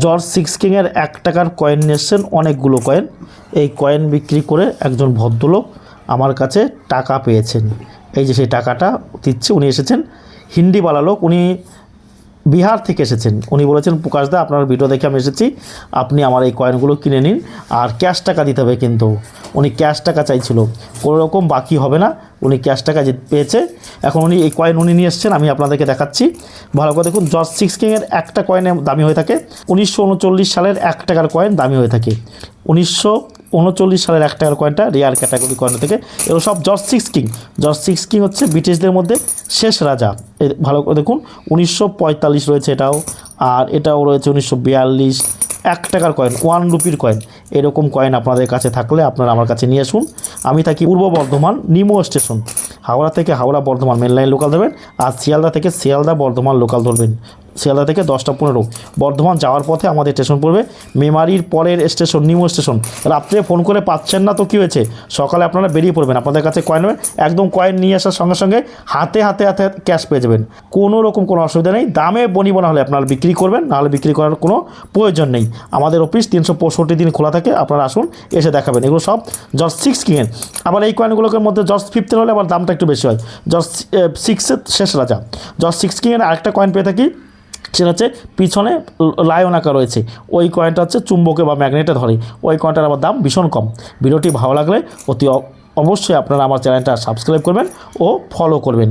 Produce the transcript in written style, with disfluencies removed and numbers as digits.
George six কিংয়ের 1 টাকার coin নিয়ে এসছেন, অনেকগুলো কয়েন। এই কয়েন বিক্রি করে একজন ভদ্রলোক আমার কাছে টাকা পেয়েছেন। এই যে সেই টাকাটা দিচ্ছে, উনি এসেছেন হিন্দিওয়ালা লোক, উনি বিহার থেকে এসেছেন। উনি বলেছেন, প্রকাশদা আপনার ভিডিও দেখে আমি এসেছি, আপনি আমার এই কয়েনগুলো কিনে নিন, আর ক্যাশ টাকা দিতে হবে। কিন্তু উনি ক্যাশ টাকা চাইছিল, কোনো রকম বাকি হবে না, উনি ক্যাশ টাকা পেয়েছে। এখন উনি এই কয়েন উনি নিয়ে এসছেন, আমি আপনাদেরকে দেখাচ্ছি ভালো করে দেখুন। জর্জ সিক্স কিংয়ের একটা কয়েনের দামি হয়ে থাকে 1939 সালের 1 টাকার কয়েন দামি হয়ে থাকে। 1939 সালের 1 টাকার কয়েনটা রেয়ার ক্যাটাগরি কয়েন থেকে। এগুলো সব George six king. George six king হচ্ছে ব্রিটিশদের মধ্যে শেষ রাজা। ভালো করে দেখুন, 1945 রয়েছে এটাও, আর এটাও রয়েছে 1942। 1 টাকার কয়েন, 1 রুপির কয়েন, এরকম কয়েন আপনাদের কাছে থাকলে আপনারা আমার কাছে নিয়ে আসুন। আমি থাকি পূর্ব বর্ধমান নিমো স্টেশন। হাওড়া থেকে Howrah Bardhaman main line local ধরবেন, আর শিয়ালদা থেকে শিয়ালদা বর্ধমান লোকাল ধরবেন। শিয়ালদা থেকে 10টা 15 বর্ধমান যাওয়ার পথে আমাদের স্টেশন পড়বে মেমারির পরের স্টেশন নিমো স্টেশন। রাত্রে ফোন করে পাচ্ছেন না তো কী হয়েছে, সকালে আপনারা বেরিয়ে পড়বেন, আপনাদের কাছে কয়েন নেবেন, একদম কয়েন নিয়ে আসার সঙ্গে সঙ্গে হাতে হাতে হাতে ক্যাশ পেয়ে যাবেন। কোনো রকম কোনো অসুবিধা নেই। দামে বনিবনা হলে আপনারা বিক্রি করবেন, নাহলে বিক্রি করার কোনো প্রয়োজন নেই। আমাদের অফিস 365 দিন খোলা থাকে, আপনারা আসুন, এসে দেখাবেন। এগুলো সব জর্জ সিক্স কিংয়ের। আবার এই কয়েনগুলোর মধ্যে জর্জ ফিফথের হলে আবার দামটা একটু বেশি হয়। জর্জ সিক্সের শেষ রাজা। জর্জ সিক্স কিংয়ের আরেকটা কয়েন পেয়ে থাকি, সেটা হচ্ছে পিছনে লায়ন আঁকা রয়েছে, ওই কয়েনটা হচ্ছে চুম্বকে বা ম্যাগনেটে ধরে, ওই কয়েনটার আবার দাম ভীষণ কম। ভিডিওটি ভালো লাগলে অতি অবশ্যই আপনারা আমার চ্যানেলটা সাবস্ক্রাইব করবেন ও ফলো করবেন।